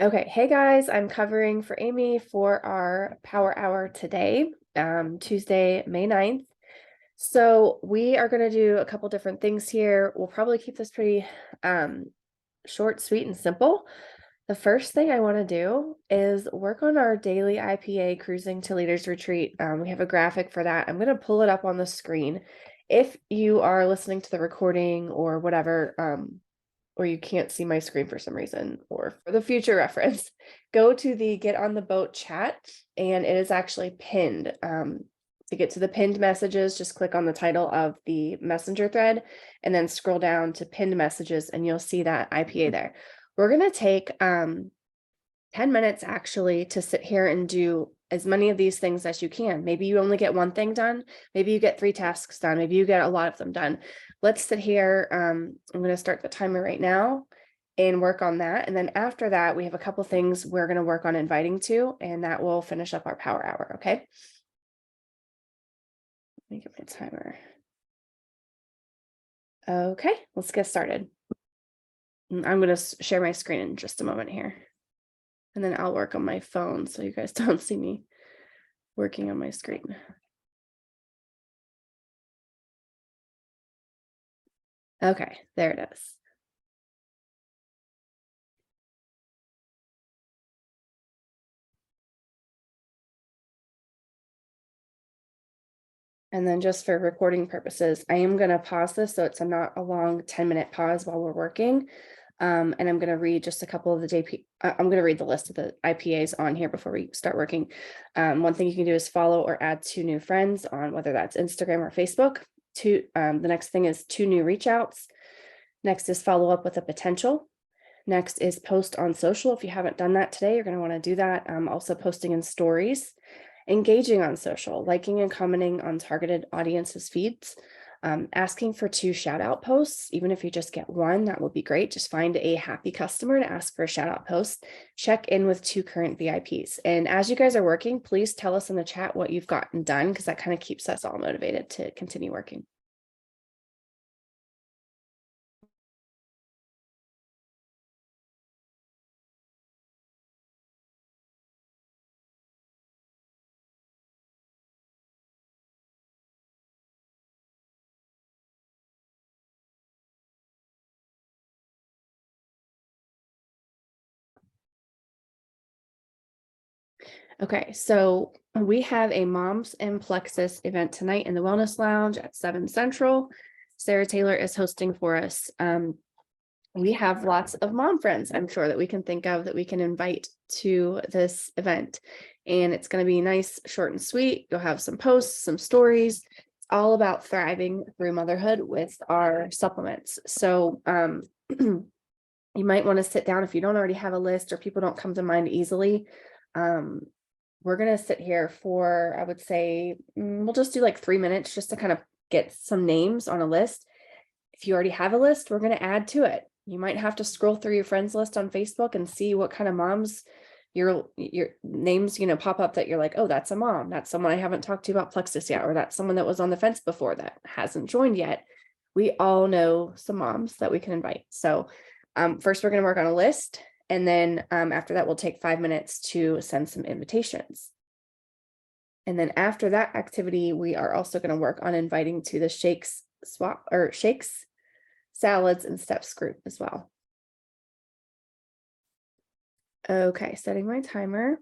Okay, hey guys, I'm covering for Amy for our Power Hour today, Tuesday, May 9th. So we are going to do a couple different things here. We'll probably keep this pretty short, sweet, and simple. The first thing I want to do is work on our daily IPA Cruising to Leaders Retreat. We have a graphic for that. I'm going to pull it up on the screen. If you are listening to the recording or whatever, or you can't see my screen for some reason, or for the future reference, go to the Get on the Boat chat, and it is actually pinned. To get to the pinned messages, just click on the title of the messenger thread and then scroll down to pinned messages, and you'll see that IPA there. We're going to take 10 minutes actually to sit here and do as many of these things as you can. Maybe you only get one thing done. Maybe you get 3 tasks done. Maybe you get a lot of them done. Let's sit here. I'm going to start the timer right now and work on that. And then after that, we have a couple things we're going to work on inviting to, and that will finish up our Power Hour. Okay. Let me get my timer. Okay, let's get started. I'm going to share my screen in just a moment here, and then I'll work on my phone so you guys don't see me working on my screen. Okay, there it is. And then just for recording purposes, I am going to pause this so it's not a long 10-minute pause while we're working. And I'm going to read just a couple of the I'm going to read the list of the IPAs on here before we start working. One thing you can do is follow or add 2 new friends on whether that's Instagram or Facebook. The next thing is 2 new reach outs. Next is follow up with a potential. Next is post on social. If you haven't done that today, you're going to want to do that. Also posting in stories, engaging on social, liking and commenting on targeted audiences feeds, asking for 2 shout out posts. Even if you just get 1, that would be great. Just find a happy customer to ask for a shout out post. Check in with 2 current VIPs. And as you guys are working, please tell us in the chat what you've gotten done, because that kind of keeps us all motivated to continue working. Okay, so we have a Moms and Plexus event tonight in the Wellness Lounge at 7 Central. Sarah Taylor is hosting for us. We have lots of mom friends, I'm sure, that we can think of that we can invite to this event. And it's going to be nice, short and sweet. You'll have some posts, some stories. It's all about thriving through motherhood with our supplements. So you might want to sit down if you don't already have a list or people don't come to mind easily. We're going to sit here for, I would say, we'll just do like 3 minutes just to kind of get some names on a list. If you already have a list, we're going to add to it. You might have to scroll through your friends list on Facebook and see what kind of moms your names, pop up that you're like, oh, that's a mom. That's someone I haven't talked to about Plexus yet, or that's someone that was on the fence before that hasn't joined yet. We all know some moms that we can invite. So first we're going to work on a list. And then after that, we'll take 5 minutes to send some invitations. And then after that activity, we are also going to work on inviting to the shakes, salads, and steps group as well. Okay, setting my timer.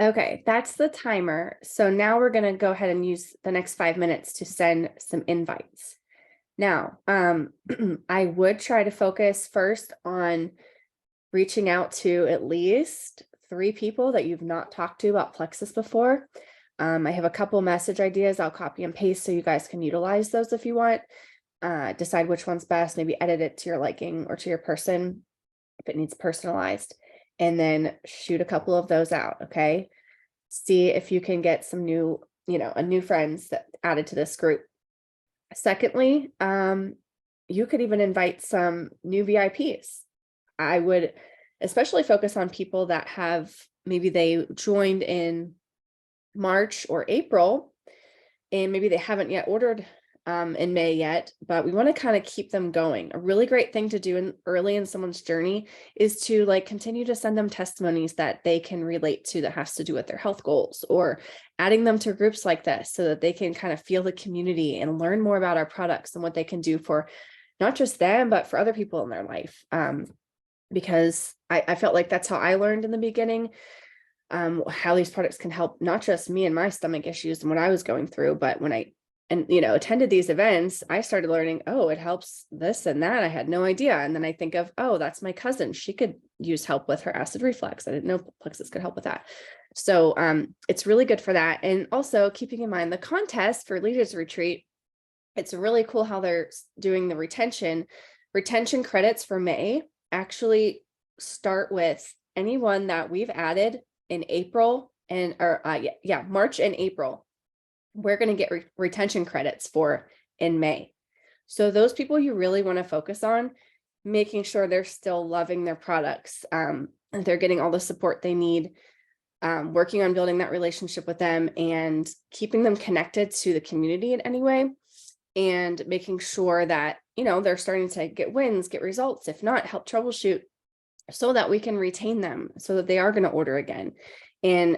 Okay, that's the timer. So now we're gonna go ahead and use the next 5 minutes to send some invites. Now, I would try to focus first on reaching out to at least 3 people that you've not talked to about Plexus before. I have a couple message ideas I'll copy and paste so you guys can utilize those if you want. Decide which one's best, maybe edit it to your liking or to your person if it needs personalized, and then shoot a couple of those out, okay? See if you can get some new, a new friends that added to this group. Secondly, you could even invite some new VIPs. I would especially focus on people that have maybe they joined in March or April, and maybe they haven't yet ordered in May yet, but we want to kind of keep them going. A really great thing to do early in someone's journey is to like continue to send them testimonies that they can relate to that has to do with their health goals, or adding them to groups like this so that they can kind of feel the community and learn more about our products and what they can do for not just them, but for other people in their life. Because I felt like that's how I learned in the beginning, how these products can help not just me and my stomach issues and what I was going through, but when I attended these events, I started learning, oh, it helps this and that. I had no idea. And then I think of, oh, that's my cousin. She could use help with her acid reflux. I didn't know Plexus could help with that. So it's really good for that. And also keeping in mind the contest for Leaders Retreat, it's really cool how they're doing the retention credits for May actually start with anyone that we've added in April and March and April. We're going to get retention credits for in May. So those people you really want to focus on, making sure they're still loving their products, they're getting all the support they need, working on building that relationship with them and keeping them connected to the community in any way, and making sure that, they're starting to get wins, get results, if not, help troubleshoot so that we can retain them so that they are going to order again. And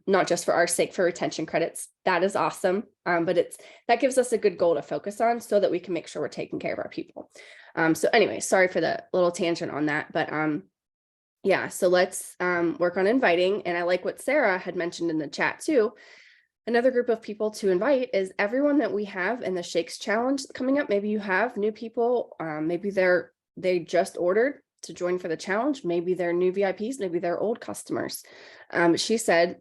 not just for our sake for retention credits. That is awesome. But that gives us a good goal to focus on so that we can make sure we're taking care of our people. So anyway, sorry for the little tangent on that, but yeah, so let's work on inviting. And I like what Sarah had mentioned in the chat too. Another group of people to invite is everyone that we have in the Shakes Challenge coming up. Maybe you have new people, maybe they just ordered to join for the challenge. Maybe they're new VIPs, maybe they're old customers. She said,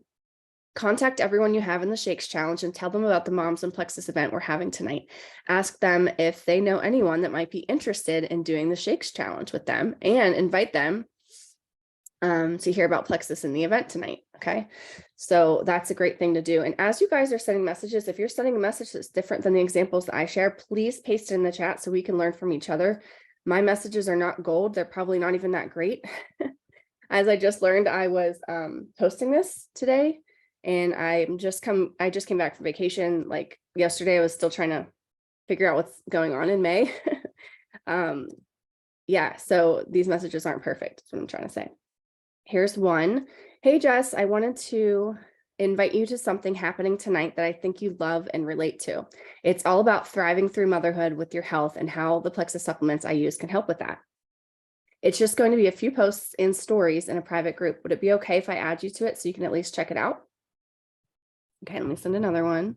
contact everyone you have in the Shakes Challenge and tell them about the Moms and Plexus event we're having tonight. Ask them if they know anyone that might be interested in doing the Shakes Challenge with them, and invite them to hear about Plexus in the event tonight. Okay, so that's a great thing to do. And as you guys are sending messages, if you're sending a message that's different than the examples that I share, please paste it in the chat so we can learn from each other. My messages are not gold. They're probably not even that great. As I just learned, I was hosting this today, and I just came back from vacation. Like yesterday, I was still trying to figure out what's going on in May. Yeah, so these messages aren't perfect. That's what I'm trying to say. Here's one. Hey, Jess, I wanted to invite you to something happening tonight that I think you love and relate to. It's all about thriving through motherhood with your health and how the Plexus supplements I use can help with that. It's just going to be a few posts and stories in a private group. Would it be okay if I add you to it so you can at least check it out? Okay, let me send another one.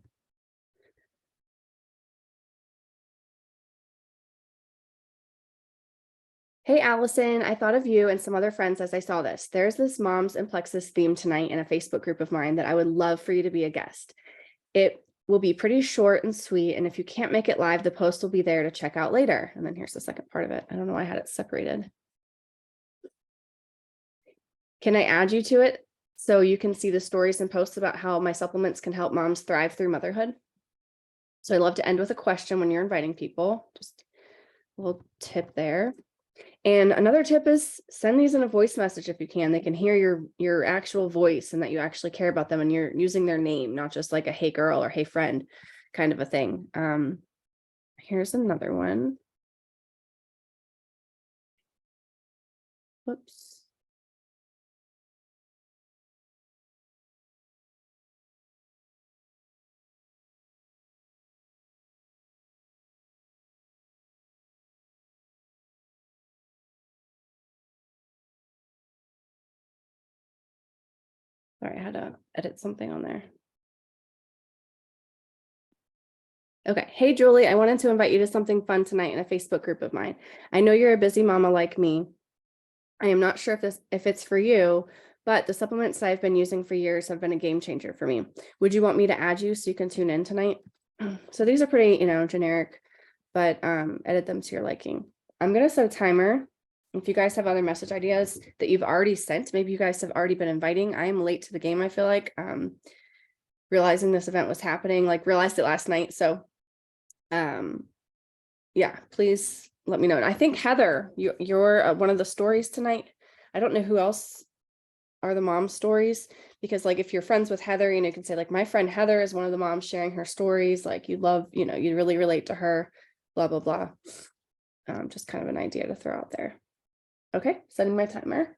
Hey, Allison, I thought of you and some other friends as I saw this. There's this Moms and Plexus theme tonight in a Facebook group of mine that I would love for you to be a guest. It will be pretty short and sweet, and if you can't make it live, the post will be there to check out later. And then here's the second part of it. I don't know why I had it separated. Can I add you to it so you can see the stories and posts about how my supplements can help moms thrive through motherhood? So I love to end with a question when you're inviting people. Just a little tip there. And another tip is send these in a voice message if you can. They can hear your actual voice and that you actually care about them and you're using their name, not just like a hey girl or hey friend kind of a thing. Here's another one. Whoops. Sorry, I had to edit something on there. Okay. Hey, Julie, I wanted to invite you to something fun tonight in a Facebook group of mine. I know you're a busy mama like me. I am not sure if it's for you, but the supplements I've been using for years have been a game changer for me. Would you want me to add you so you can tune in tonight? So these are pretty, generic, but edit them to your liking. I'm gonna set a timer. If you guys have other message ideas that you've already sent, maybe you guys have already been inviting. I am late to the game, I feel like. Realizing this event was happening, like realized it last night. So yeah, please let me know. And I think Heather, you're one of the stories tonight. I don't know who else are the mom stories, because like if you're friends with Heather, you can say like my friend Heather is one of the moms sharing her stories, like you love, you really relate to her, blah blah blah. Just kind of an idea to throw out there. Okay, setting my timer.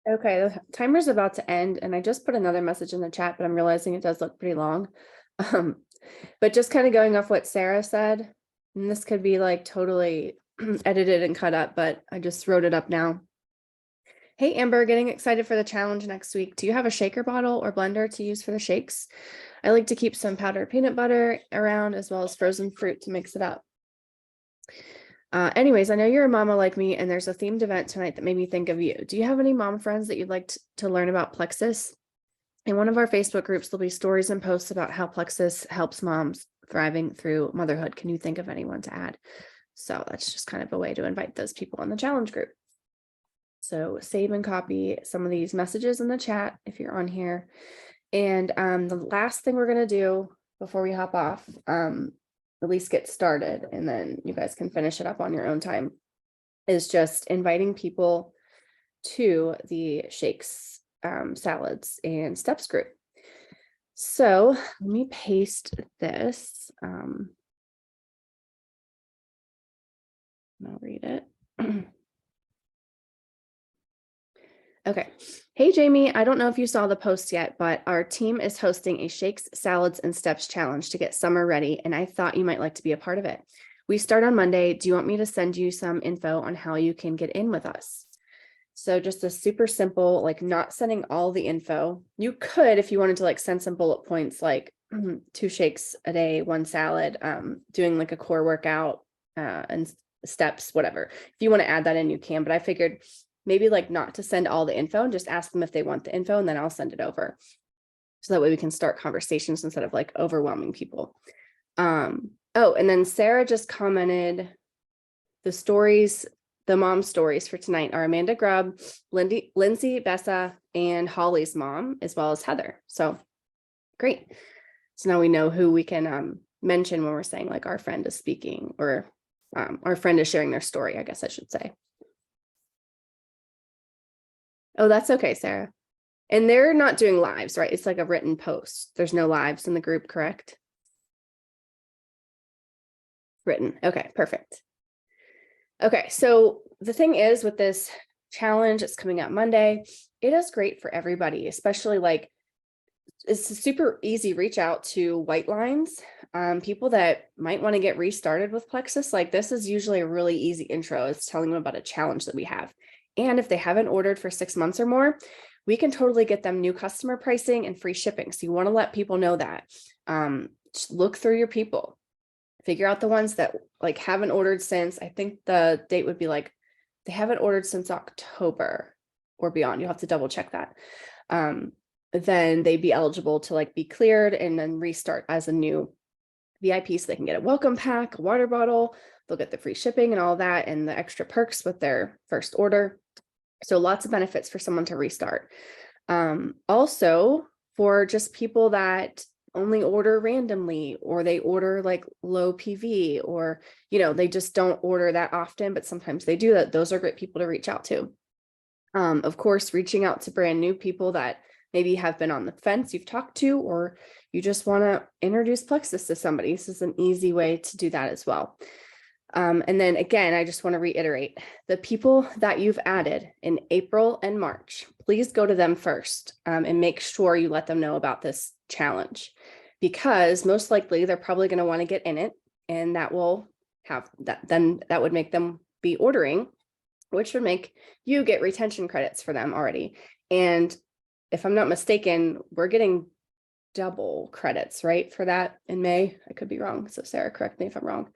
Okay, the timer's about to end, and I just put another message in the chat, but I'm realizing it does look pretty long. But just kind of going off what Sarah said, and this could be like totally edited and cut up, but I just wrote it up now. Hey, Amber, getting excited for the challenge next week. Do you have a shaker bottle or blender to use for the shakes? I like to keep some powdered peanut butter around as well as frozen fruit to mix it up. Anyways, I know you're a mama like me, and there's a themed event tonight that made me think of you. Do you have any mom friends that you'd like to learn about Plexus? In one of our Facebook groups, there'll be stories and posts about how Plexus helps moms thriving through motherhood. Can you think of anyone to add? So that's just kind of a way to invite those people in the challenge group. So save and copy some of these messages in the chat if you're on here. And the last thing we're going to do before we hop off, at least get started, and then you guys can finish it up on your own time, is just inviting people to the shakes, salads, and steps group. So let me paste this. I'll read it. Okay. Hey, Jamie, I don't know if you saw the post yet, but our team is hosting a Shakes, Salads, and Steps challenge to get summer ready, and I thought you might like to be a part of it. We start on Monday. Do you want me to send you some info on how you can get in with us? So just a super simple, like not sending all the info. You could, if you wanted to like send some bullet points, like 2 shakes a day, 1 salad, doing like a core workout, and steps, whatever. If you want to add that in, you can, but I figured maybe like not to send all the info and just ask them if they want the info, and then I'll send it over. So that way we can start conversations instead of like overwhelming people. Oh, and then Sarah just commented the stories, the mom stories for tonight are Amanda Grubb, Lindsay Bessa, and Holly's mom, as well as Heather. So great. So now we know who we can mention when we're saying like our friend is speaking, or our friend is sharing their story, I guess I should say. Oh, that's okay, Sarah. And they're not doing lives, right? It's like a written post. There's no lives in the group, correct? Written. Okay, perfect. Okay, so the thing is with this challenge, it's coming out Monday. It is great for everybody, especially like it's a super easy reach out to white lines, people that might want to get restarted with Plexus. Like this is usually a really easy intro. It's telling them about a challenge that we have. And if they haven't ordered for 6 months or more, we can totally get them new customer pricing and free shipping. So you want to let people know that. Just look through your people, figure out the ones that like haven't ordered since, I think the date would be like, they haven't ordered since October or beyond. You'll have to double check that. Then they'd be eligible to like be cleared and then restart as a new VIP, so they can get a welcome pack, a water bottle, they'll get the free shipping and all that, and the extra perks with their first order. So lots of benefits for someone to restart. Also for just people that only order randomly, or they order like low PV, or, you know, they just don't order that often, but sometimes they do that. Those are great people to reach out to. Of course, reaching out to brand new people that maybe have been on the fence you've talked to, or you just want to introduce Plexus to somebody. This is an easy way to do that as well. And then again, I just want to reiterate, the people that you've added in April and March, please go to them first, and make sure you let them know about this challenge, because most likely they're probably going to want to get in it, and that will have that, then that would make them be ordering, which would make you get retention credits for them already. And if I'm not mistaken, we're getting double credits, right, for that in May. I could be wrong. So Sarah, correct me if I'm wrong.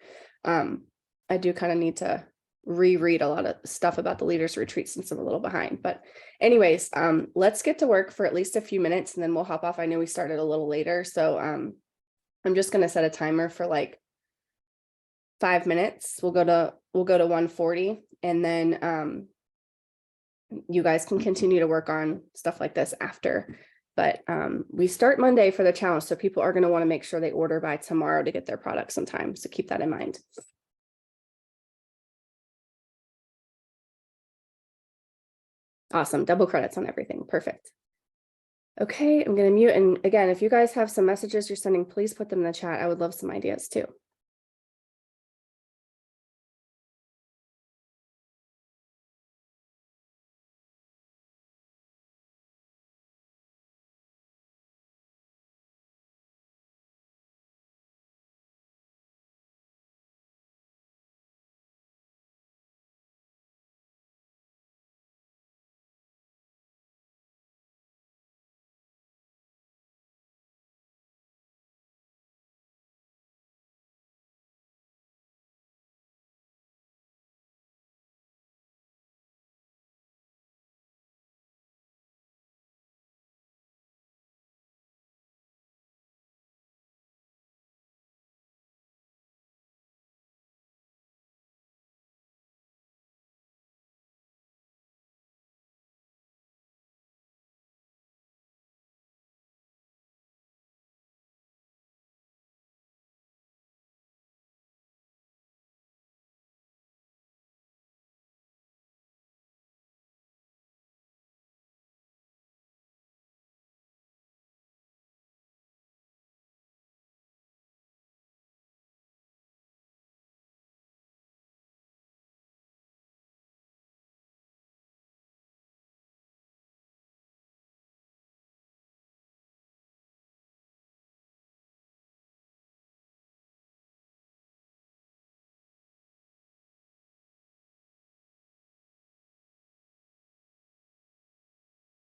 I do kind of need to reread a lot of stuff about the leaders retreat since I'm a little behind. But anyways, let's get to work for at least a few minutes and then we'll hop off. I know we started a little later. So I'm just going to set a timer for like 5 minutes. We'll go to 1:40, and then you guys can continue to work on stuff like this after. But we start Monday for the challenge, so people are going to want to make sure they order by tomorrow to get their products in time. So keep that in mind. Awesome, double credits on everything. Perfect. Okay, I'm going to mute. And again, if you guys have some messages you're sending, please put them in the chat. I would love some ideas too.